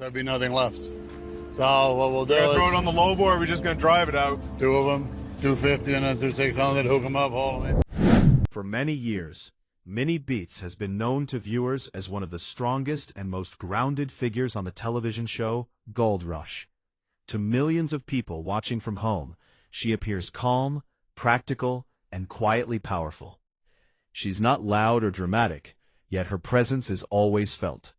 There'd be nothing left. So what we'll do We're gonna is throw it on the low board, or are we just gonna drive it out? two of them, 250 and then 2600, hook them up, haul them in. For many years, Minnie Beets has been known to viewers as one of the strongest and most grounded figures on the television show Gold Rush. To millions of people watching from home, she appears calm, practical, and quietly powerful. She's not loud or dramatic, yet her presence is always felt.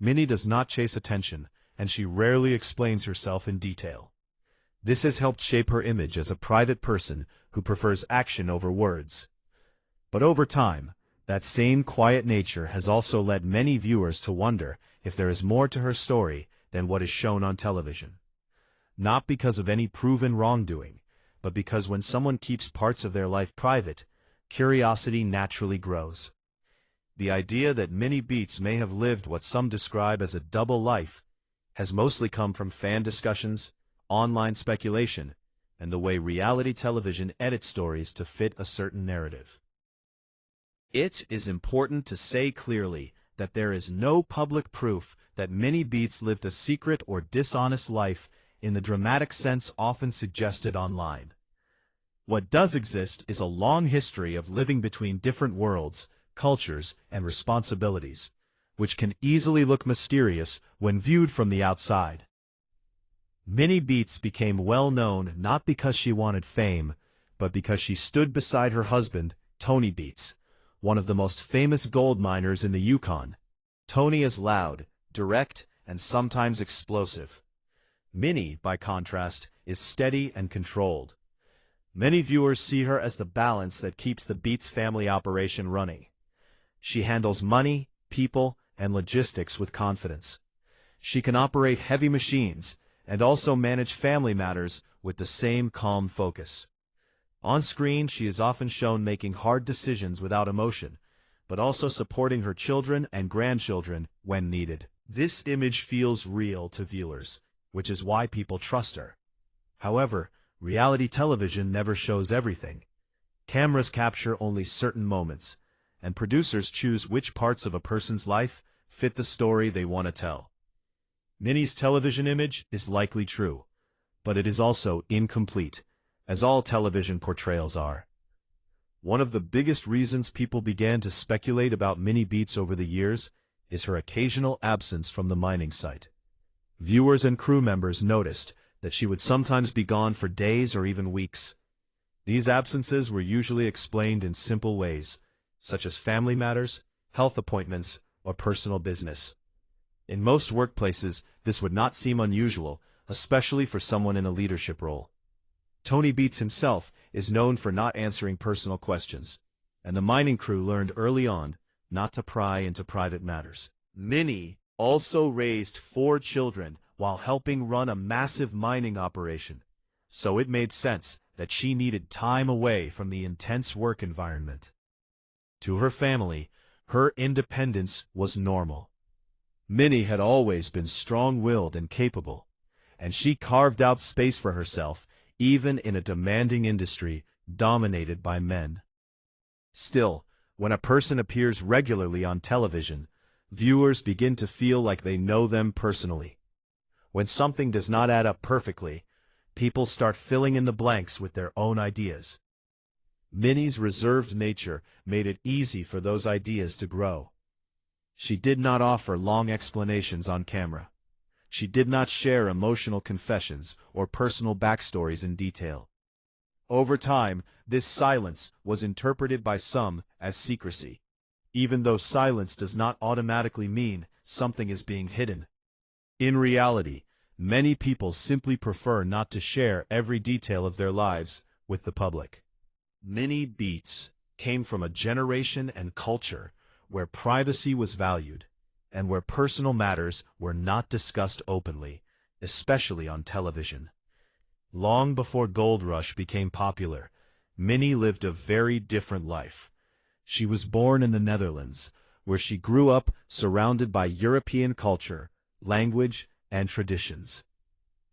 Minnie does not chase attention, and she rarely explains herself in detail. This has helped shape her image as a private person who prefers action over words. But over time, that same quiet nature has also led many viewers to wonder if there is more to her story than what is shown on television. Not because of any proven wrongdoing, but because when someone keeps parts of their life private, curiosity naturally grows. The idea that Minnie Beets may have lived what some describe as a double life has mostly come from fan discussions, online speculation, and the way reality television edits stories to fit a certain narrative. It is important to say clearly that there is no public proof that Minnie Beets lived a secret or dishonest life in the dramatic sense often suggested online. What does exist is a long history of living between different worlds, cultures, and responsibilities, which can easily look mysterious when viewed from the outside. Minnie Beets became well known not because she wanted fame, but because she stood beside her husband, Tony Beets, one of the most famous gold miners in the Yukon. Tony is loud, direct, and sometimes explosive. Minnie, by contrast, is steady and controlled. Many viewers see her as the balance that keeps the Beets family operation running. She handles money, people, and logistics with confidence. She can operate heavy machines and also manage family matters with the same calm focus. On screen, she is often shown making hard decisions without emotion, but also supporting her children and grandchildren when needed. This image feels real to viewers, which is why people trust her. However, reality television never shows everything. Cameras capture only certain moments, and producers choose which parts of a person's life fit the story they want to tell. Minnie's television image is likely true, but it is also incomplete, as all television portrayals are. One of the biggest reasons people began to speculate about Minnie Beets over the years is her occasional absence from the mining site. Viewers and crew members noticed that she would sometimes be gone for days or even weeks. These absences were usually explained in simple ways, such as family matters, health appointments, or personal business. In most workplaces, this would not seem unusual, especially for someone in a leadership role. Tony Beets himself is known for not answering personal questions, and the mining crew learned early on not to pry into private matters. Minnie also raised 4 children while helping run a massive mining operation, so it made sense that she needed time away from the intense work environment. To her family, her independence was normal. Minnie had always been strong-willed and capable, and she carved out space for herself even in a demanding industry dominated by men. Still, when a person appears regularly on television, viewers begin to feel like they know them personally. When something does not add up perfectly, people start filling in the blanks with their own ideas. Minnie's reserved nature made it easy for those ideas to grow. She did not offer long explanations on camera. She did not share emotional confessions or personal backstories in detail. Over time, this silence was interpreted by some as secrecy, even though silence does not automatically mean something is being hidden. In reality, many people simply prefer not to share every detail of their lives with the public. Minnie Beets came from a generation and culture where privacy was valued, and where personal matters were not discussed openly, especially on television. Long before Gold Rush became popular, Minnie lived a very different life. She was born in the Netherlands, where she grew up surrounded by European culture, language, and traditions.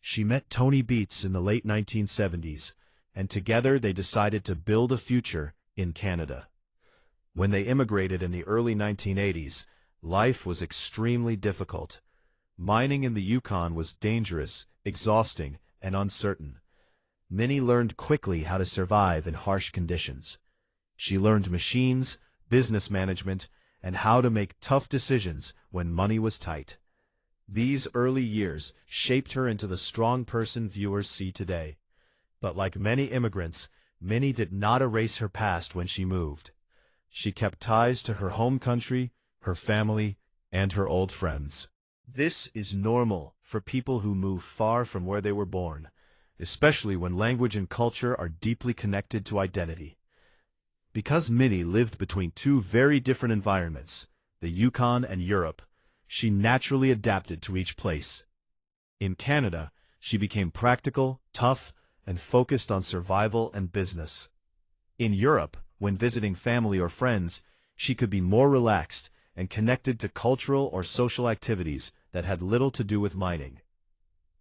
She met Tony Beets in the late 1970s, and together they decided to build a future in Canada. When they immigrated in the early 1980s, life was extremely difficult. Mining in the Yukon was dangerous, exhausting, and uncertain. Minnie learned quickly how to survive in harsh conditions. She learned machines, business management, and how to make tough decisions when money was tight. These early years shaped her into the strong person viewers see today. But like many immigrants, Minnie did not erase her past when she moved. She kept ties to her home country, her family, and her old friends. This is normal for people who move far from where they were born, especially when language and culture are deeply connected to identity. Because Minnie lived between two very different environments, the Yukon and Europe, she naturally adapted to each place. In Canada, she became practical, tough, and focused on survival and business. In Europe, when visiting family or friends, she could be more relaxed and connected to cultural or social activities that had little to do with mining.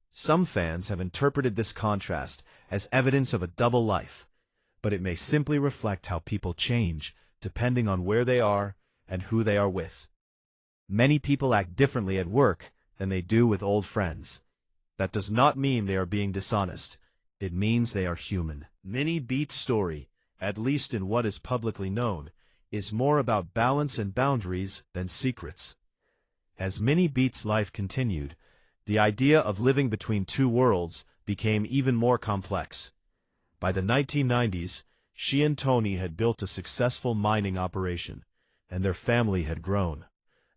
Some fans have interpreted this contrast as evidence of a double life, but it may simply reflect how people change depending on where they are and who they are with. Many people act differently at work than they do with old friends. That does not mean they are being dishonest. It means they are human. Minnie Beets' story, at least in what is publicly known, is more about balance and boundaries than secrets. As Minnie Beets' life continued, the idea of living between two worlds became even more complex. By the 1990s, she and Tony had built a successful mining operation, and their family had grown.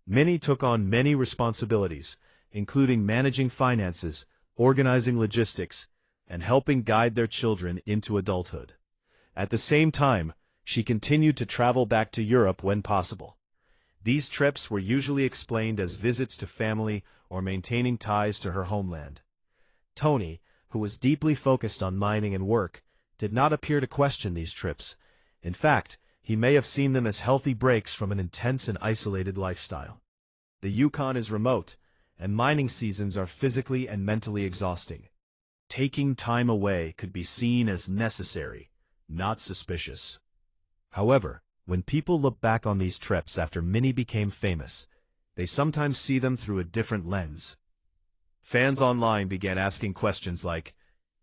Minnie took on many responsibilities, including managing finances, organizing logistics, and helping guide their children into adulthood. At the same time, she continued to travel back to Europe when possible. These trips were usually explained as visits to family or maintaining ties to her homeland. Tony, who was deeply focused on mining and work, did not appear to question these trips. In fact, he may have seen them as healthy breaks from an intense and isolated lifestyle. The Yukon is remote, and mining seasons are physically and mentally exhausting. Taking time away could be seen as necessary, not suspicious. However, when people look back on these trips after Minnie became famous, they sometimes see them through a different lens. Fans online began asking questions like,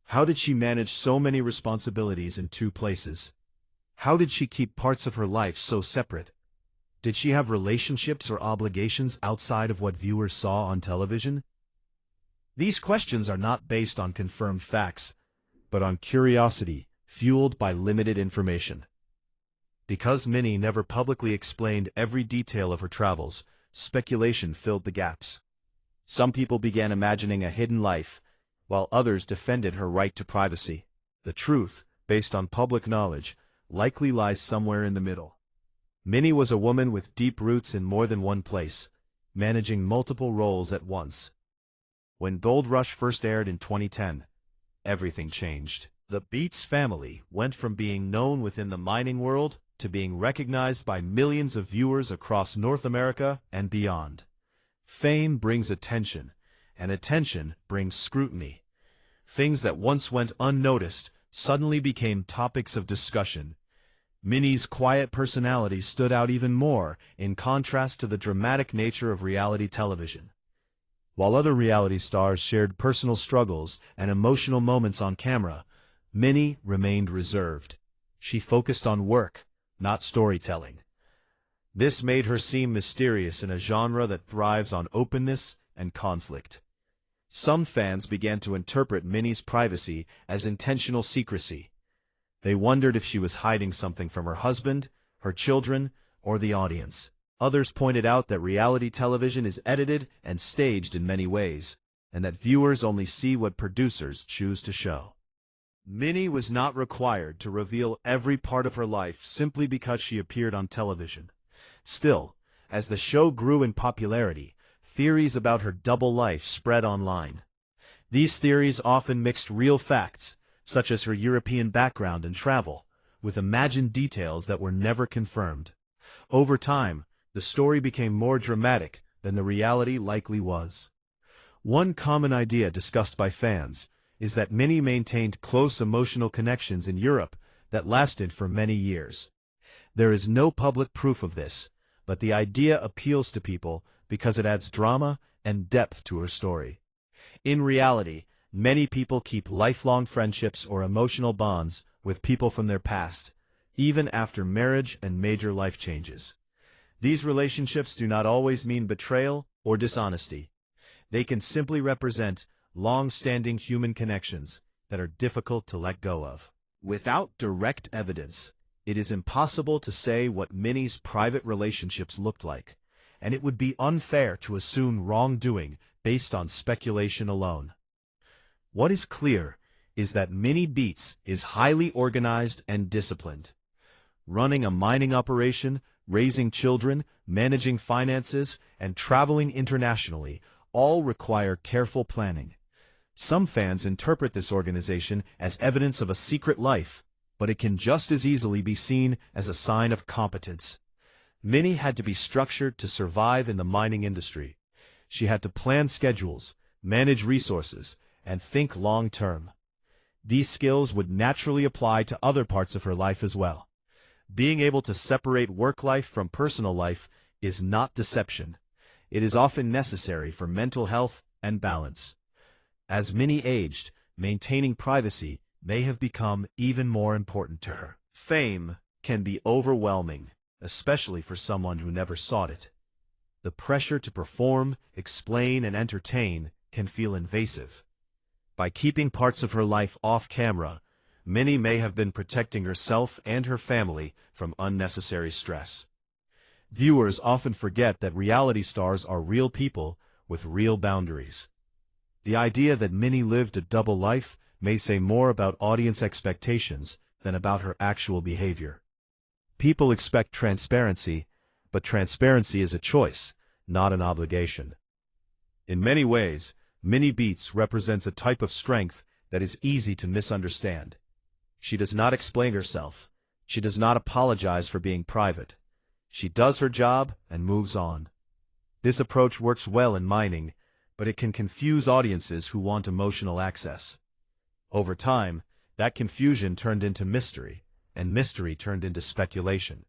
how did she manage so many responsibilities in two places? How did she keep parts of her life so separate? Did she have relationships or obligations outside of what viewers saw on television? These questions are not based on confirmed facts, but on curiosity fueled by limited information. Because Minnie never publicly explained every detail of her travels, speculation filled the gaps. Some people began imagining a hidden life, while others defended her right to privacy. The truth, based on public knowledge, likely lies somewhere in the middle. Minnie was a woman with deep roots in more than one place, managing multiple roles at once. When Gold Rush first aired in 2010, everything changed. The Beets family went from being known within the mining world to being recognized by millions of viewers across North America and beyond. Fame brings attention, and attention brings scrutiny. Things that once went unnoticed suddenly became topics of discussion. Minnie's quiet personality stood out even more in contrast to the dramatic nature of reality television. While other reality stars shared personal struggles and emotional moments on camera, Minnie remained reserved. She focused on work, not storytelling. This made her seem mysterious in a genre that thrives on openness and conflict. Some fans began to interpret Minnie's privacy as intentional secrecy. They wondered if she was hiding something from her husband, her children, or the audience. Others pointed out that reality television is edited and staged in many ways, and that viewers only see what producers choose to show. Minnie was not required to reveal every part of her life simply because she appeared on television. Still, as the show grew in popularity, theories about her double life spread online. These theories often mixed real facts, such as her European background and travel, with imagined details that were never confirmed. Over time, the story became more dramatic than the reality likely was. One common idea discussed by fans is that Minnie maintained close emotional connections in Europe that lasted for many years. There is no public proof of this, but the idea appeals to people because it adds drama and depth to her story. In reality, many people keep lifelong friendships or emotional bonds with people from their past, even after marriage and major life changes. These relationships do not always mean betrayal or dishonesty. They can simply represent long-standing human connections that are difficult to let go of. Without direct evidence, it is impossible to say what Minnie's private relationships looked like, and it would be unfair to assume wrongdoing based on speculation alone. What is clear is that Minnie Beets is highly organized and disciplined. Running a mining operation, raising children, managing finances, and traveling internationally all require careful planning. Some fans interpret this organization as evidence of a secret life, but it can just as easily be seen as a sign of competence. Minnie had to be structured to survive in the mining industry. She had to plan schedules, manage resources, and think long-term. These skills would naturally apply to other parts of her life as well. Being able to separate work life from personal life is not deception. It is often necessary for mental health and balance. As Minnie aged, maintaining privacy may have become even more important to her. Fame can be overwhelming, especially for someone who never sought it. The pressure to perform, explain, and entertain can feel invasive. By keeping parts of her life off camera, Minnie may have been protecting herself and her family from unnecessary stress. Viewers often forget that reality stars are real people with real boundaries. The idea that Minnie lived a double life may say more about audience expectations than about her actual behavior. People expect transparency, but transparency is a choice, not an obligation. In many ways, Minnie Beets represents a type of strength that is easy to misunderstand. She does not explain herself. She does not apologize for being private. She does her job and moves on. This approach works well in mining, but it can confuse audiences who want emotional access. Over time, that confusion turned into mystery, and mystery turned into speculation.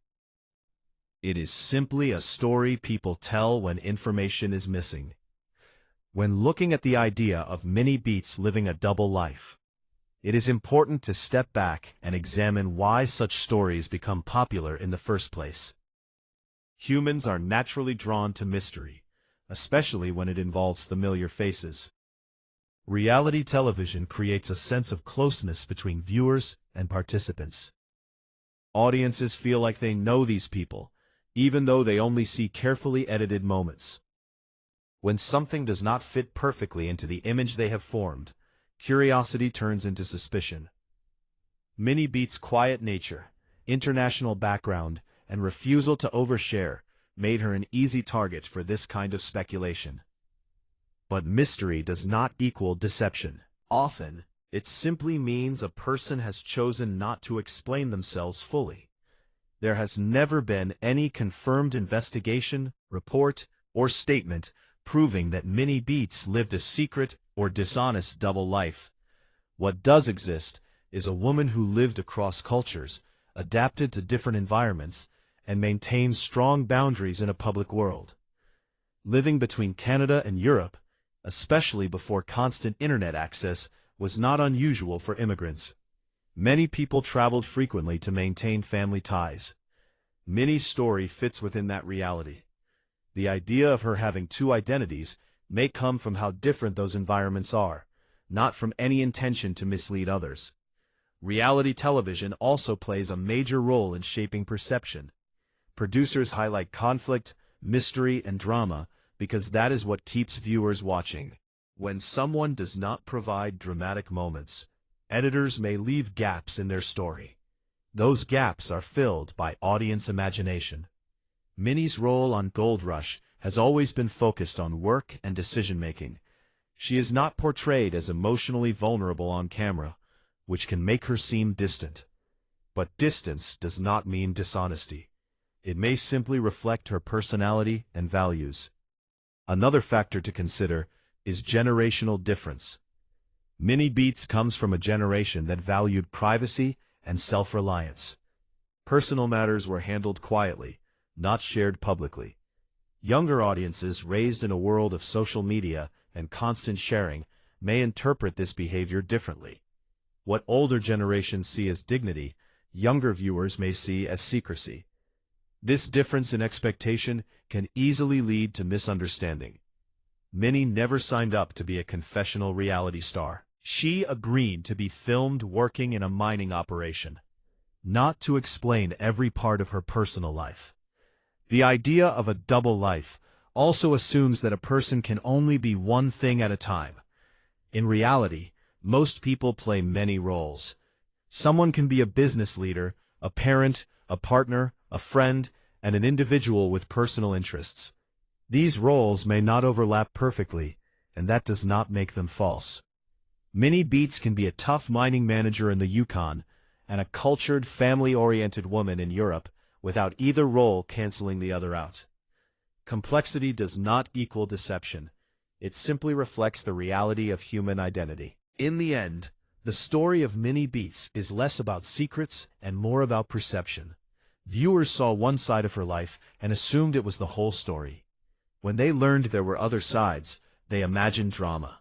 It is simply a story people tell when information is missing. When looking at the idea of Minnie Beets living a double life, it is important to step back and examine why such stories become popular in the first place. Humans are naturally drawn to mystery, especially when it involves familiar faces. Reality television creates a sense of closeness between viewers and participants. Audiences feel like they know these people, even though they only see carefully edited moments. When something does not fit perfectly into the image they have formed, curiosity turns into suspicion. Minnie Beets' quiet nature, international background, and refusal to overshare made her an easy target for this kind of speculation. But mystery does not equal deception. Often, it simply means a person has chosen not to explain themselves fully. There has never been any confirmed investigation, report, or statement proving that Minnie Beets lived a secret or dishonest double life. What does exist is a woman who lived across cultures, adapted to different environments, and maintained strong boundaries in a public world. Living between Canada and Europe, especially before constant internet access, was not unusual for immigrants. Many people traveled frequently to maintain family ties. Minnie's story fits within that reality. The idea of her having two identities may come from how different those environments are, not from any intention to mislead others. Reality television also plays a major role in shaping perception. Producers highlight conflict, mystery, and drama because that is what keeps viewers watching. When someone does not provide dramatic moments, editors may leave gaps in their story. Those gaps are filled by audience imagination. Minnie's role on Gold Rush has always been focused on work and decision-making. She is not portrayed as emotionally vulnerable on camera, which can make her seem distant. But distance does not mean dishonesty. It may simply reflect her personality and values. Another factor to consider is generational difference. Minnie Beets comes from a generation that valued privacy and self-reliance. Personal matters were handled quietly, not shared publicly. Younger audiences raised in a world of social media and constant sharing may interpret this behavior differently. What older generations see as dignity, younger viewers may see as secrecy. This difference in expectation can easily lead to misunderstanding. Minnie never signed up to be a confessional reality star. She agreed to be filmed working in a mining operation, not to explain every part of her personal life. The idea of a double life also assumes that a person can only be one thing at a time. In reality, most people play many roles. Someone can be a business leader, a parent, a partner, a friend, and an individual with personal interests. These roles may not overlap perfectly, and that does not make them false. Minnie Beets can be a tough mining manager in the Yukon and a cultured, family-oriented woman in Europe without either role canceling the other out. Complexity does not equal deception. It simply reflects the reality of human identity. In the end, the story of Minnie Beets is less about secrets and more about perception. Viewers saw one side of her life and assumed it was the whole story. When they learned there were other sides, they imagined drama.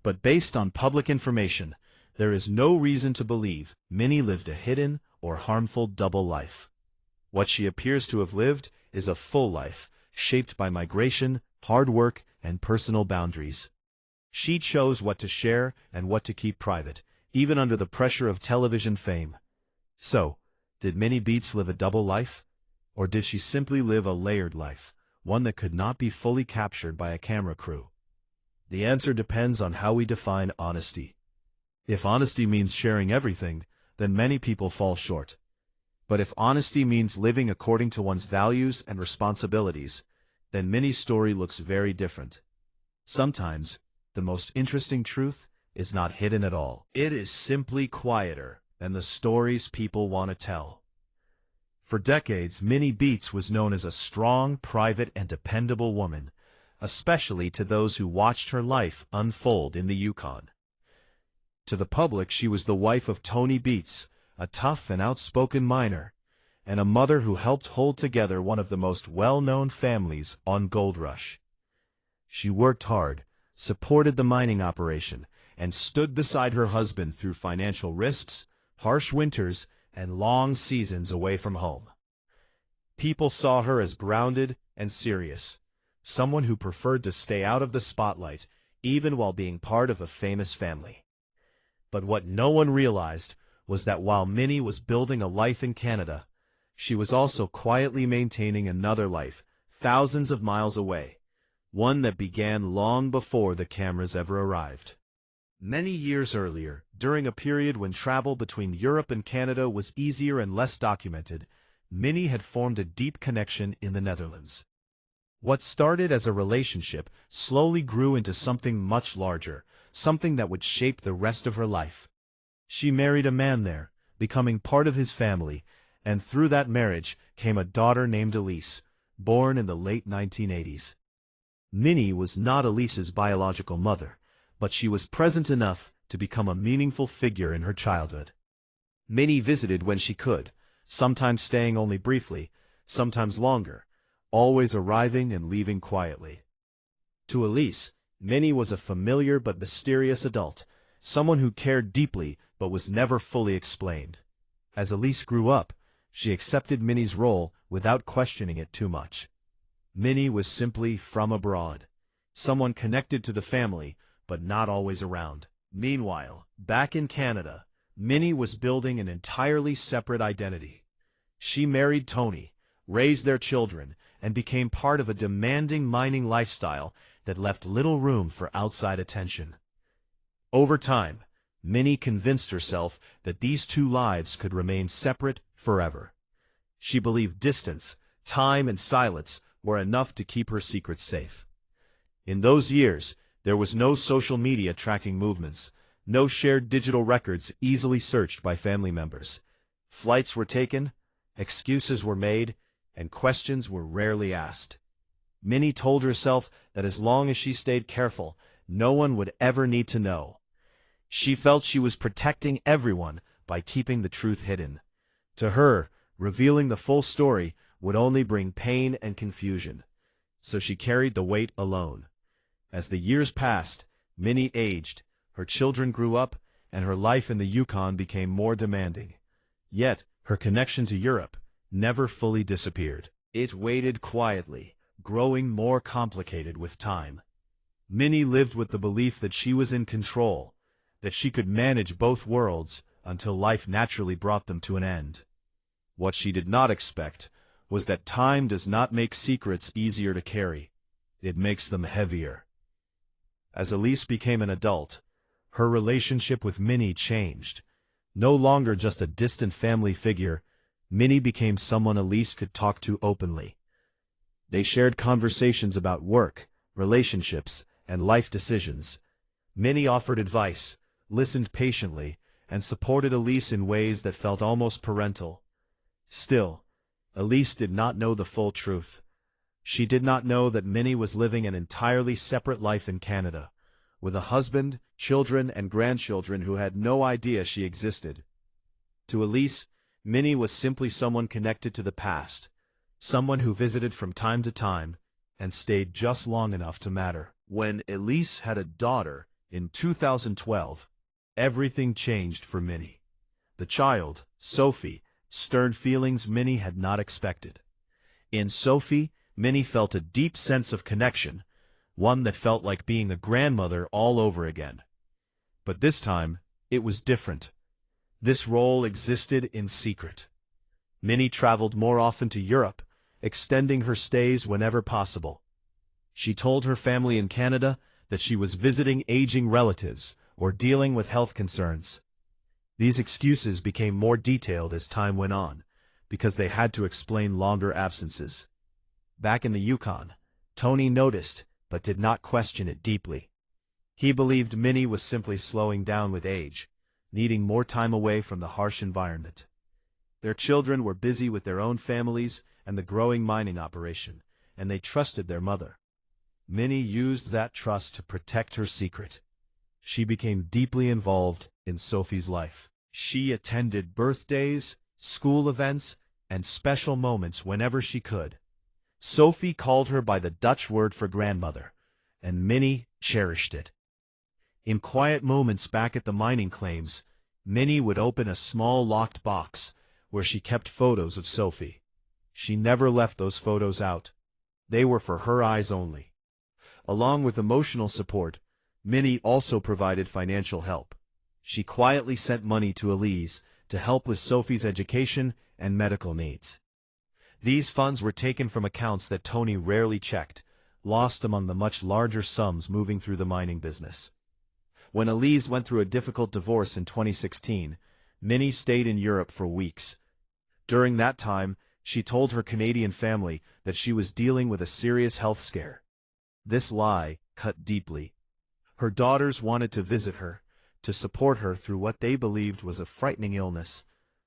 But based on public information, there is no reason to believe Minnie lived a hidden or harmful double life. What she appears to have lived is a full life, shaped by migration, hard work, and personal boundaries. She chose what to share and what to keep private, even under the pressure of television fame. So, did Minnie Beets live a double life? Or did she simply live a layered life, one that could not be fully captured by a camera crew? The answer depends on how we define honesty. If honesty means sharing everything, then many people fall short. But if honesty means living according to one's values and responsibilities, then Minnie's story looks very different. Sometimes, the most interesting truth is not hidden at all. It is simply quieter than the stories people want to tell. For decades, Minnie Beets was known as a strong, private, and dependable woman, especially to those who watched her life unfold in the Yukon. To the public, she was the wife of Tony Beets, a tough and outspoken miner, and a mother who helped hold together one of the most well-known families on Gold Rush. She worked hard, supported the mining operation, and stood beside her husband through financial risks, harsh winters, and long seasons away from home. People saw her as grounded and serious, someone who preferred to stay out of the spotlight, even while being part of a famous family. But what no one realized was that while Minnie was building a life in Canada, she was also quietly maintaining another life thousands of miles away, one that began long before the cameras ever arrived. Many years earlier, during a period when travel between Europe and Canada was easier and less documented, Minnie had formed a deep connection in the Netherlands. What started as a relationship slowly grew into something much larger, something that would shape the rest of her life. She married a man there, becoming part of his family, and through that marriage came a daughter named Elise, born in the late 1980s. Minnie was not Elise's biological mother, but she was present enough to become a meaningful figure in her childhood. Minnie visited when she could, sometimes staying only briefly, sometimes longer, always arriving and leaving quietly. To Elise, Minnie was a familiar but mysterious adult, someone who cared deeply but was never fully explained. As Elise grew up, she accepted Minnie's role without questioning it too much. Minnie was simply from abroad, someone connected to the family, but not always around. Meanwhile, back in Canada, Minnie was building an entirely separate identity. She married Tony, raised their children, and became part of a demanding mining lifestyle that left little room for outside attention. Over time, Minnie convinced herself that these two lives could remain separate forever. She believed distance, time, and silence were enough to keep her secrets safe. In those years, there was no social media tracking movements, no shared digital records easily searched by family members. Flights were taken, excuses were made, and questions were rarely asked. Minnie told herself that as long as she stayed careful, no one would ever need to know. She felt she was protecting everyone by keeping the truth hidden. To her, revealing the full story would only bring pain and confusion. so she carried the weight alone. As the years passed, Minnie aged, her children grew up, and her life in the Yukon became more demanding. Yet, her connection to Europe never fully disappeared. It waited quietly, growing more complicated with time. Minnie lived with the belief that she was in control, that she could manage both worlds until life naturally brought them to an end. What she did not expect was that time does not make secrets easier to carry. It makes them heavier. As Elise became an adult, her relationship with Minnie changed. No longer just a distant family figure, Minnie became someone Elise could talk to openly. They shared conversations about work, relationships, and life decisions. Minnie offered advice, listened patiently, and supported Elise in ways that felt almost parental. Still, Elise did not know the full truth. She did not know that Minnie was living an entirely separate life in Canada, with a husband, children, and grandchildren who had no idea she existed. To Elise, Minnie was simply someone connected to the past, someone who visited from time to time and stayed just long enough to matter. When Elise had a daughter in 2012, everything changed for Minnie. The child, Sophie, stirred feelings Minnie had not expected. In Sophie, Minnie felt a deep sense of connection, one that felt like being a grandmother all over again. But this time, it was different. This role existed in secret. Minnie traveled more often to Europe, extending her stays whenever possible. She told her family in Canada that she was visiting aging relatives or dealing with health concerns. These excuses became more detailed as time went on, because they had to explain longer absences. Back in the Yukon, Tony noticed, but did not question it deeply. He believed Minnie was simply slowing down with age, needing more time away from the harsh environment. Their children were busy with their own families and the growing mining operation, and they trusted their mother. Minnie used that trust to protect her secret. She became deeply involved in Sophie's life. She attended birthdays, school events, and special moments whenever she could. Sophie called her by the Dutch word for grandmother, and Minnie cherished it. In quiet moments back at the mining claims, Minnie would open a small locked box where she kept photos of Sophie. She never left those photos out. They were for her eyes only. Along with emotional support, Minnie also provided financial help. She quietly sent money to Elise to help with Sophie's education and medical needs. These funds were taken from accounts that Tony rarely checked, lost among the much larger sums moving through the mining business. When Elise went through a difficult divorce in 2016, Minnie stayed in Europe for weeks. During that time, she told her Canadian family that she was dealing with a serious health scare. This lie cut deeply. Her daughters wanted to visit her, to support her through what they believed was a frightening illness.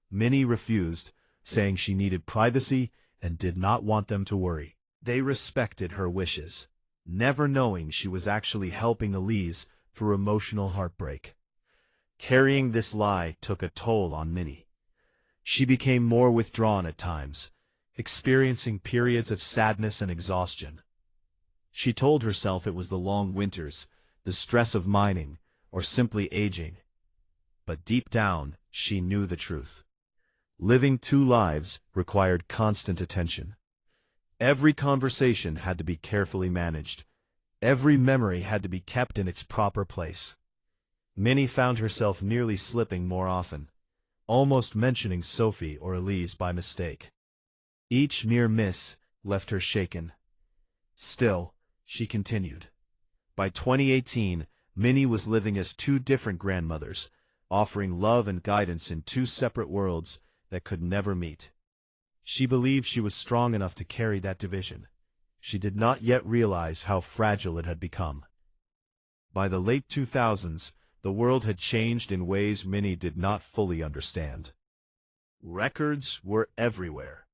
Minnie refused, saying she needed privacy and did not want them to worry. They respected her wishes, never knowing she was actually helping Elise through emotional heartbreak. Carrying this lie took a toll on Minnie. She became more withdrawn at times, experiencing periods of sadness and exhaustion. She told herself it was the long winters, the stress of mining, or simply aging. But deep down, she knew the truth. Living two lives required constant attention. Every conversation had to be carefully managed. Every memory had to be kept in its proper place. Minnie found herself nearly slipping more often, almost mentioning Sophie or Elise by mistake. Each near miss left her shaken. Still, she continued. By 2018, Minnie was living as two different grandmothers, offering love and guidance in two separate worlds that could never meet. She believed she was strong enough to carry that division. She did not yet realize how fragile it had become. By the late 2000s, the world had changed in ways Minnie did not fully understand. Records were everywhere.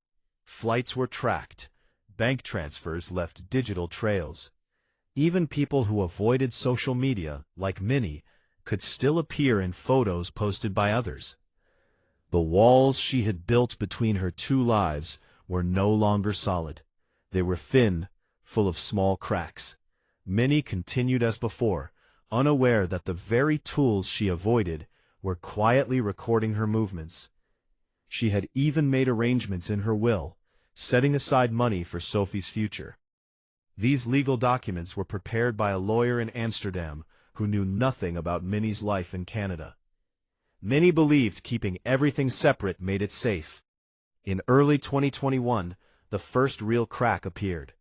Flights were tracked. Bank transfers left digital trails. Even people who avoided social media, like Minnie, could still appear in photos posted by others. The walls she had built between her two lives were no longer solid. They were thin, full of small cracks. Minnie continued as before, unaware that the very tools she avoided were quietly recording her movements. She had even made arrangements in her will, setting aside money for Sophie's future. These legal documents were prepared by a lawyer in Amsterdam who knew nothing about Minnie's life in Canada. Minnie believed keeping everything separate made it safe. In early 2021, the first real crack appeared.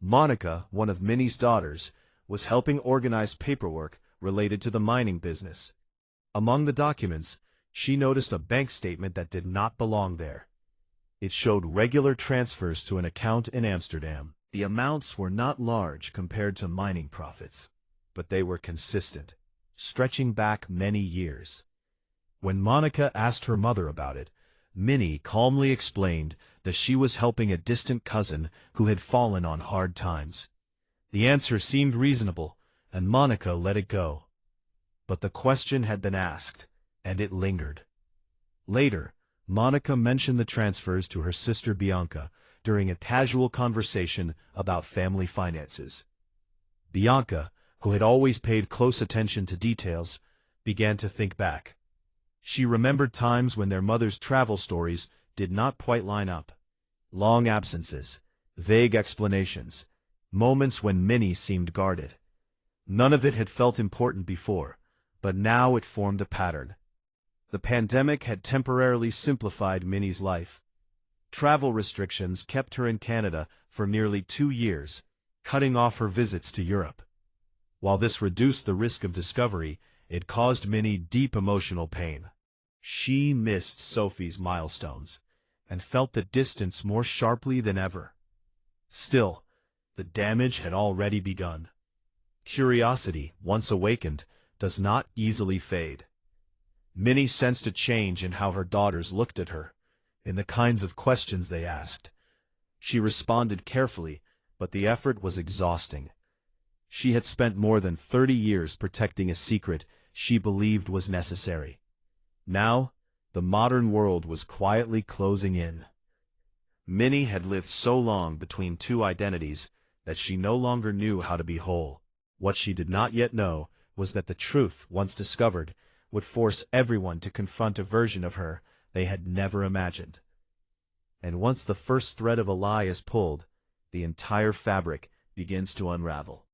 Monica, one of Minnie's daughters, was helping organize paperwork related to the mining business. Among the documents, she noticed a bank statement that did not belong there. It showed regular transfers to an account in Amsterdam. The amounts were not large compared to mining profits, but they were consistent, stretching back many years. When Monica asked her mother about it, Minnie calmly explained that she was helping a distant cousin who had fallen on hard times. The answer seemed reasonable, and Monica let it go. But the question had been asked, and it lingered. Later, Monica mentioned the transfers to her sister Bianca during a casual conversation about family finances. Bianca, who had always paid close attention to details, began to think back. She remembered times when their mother's travel stories did not quite line up. Long absences, vague explanations, moments when Minnie seemed guarded. None of it had felt important before, but now it formed a pattern. The pandemic had temporarily simplified Minnie's life. Travel restrictions kept her in Canada for nearly 2 years, cutting off her visits to Europe. While this reduced the risk of discovery, it caused Minnie deep emotional pain. She missed Sophie's milestones, and felt the distance more sharply than ever. Still, the damage had already begun. Curiosity, once awakened, does not easily fade. Minnie sensed a change in how her daughters looked at her, in the kinds of questions they asked. She responded carefully, but the effort was exhausting. She had spent more than 30 years protecting a secret she believed was necessary. Now, the modern world was quietly closing in. Minnie had lived so long between two identities that she no longer knew how to be whole. What she did not yet know was that the truth, once discovered, would force everyone to confront a version of her they had never imagined. And once the first thread of a lie is pulled, the entire fabric begins to unravel.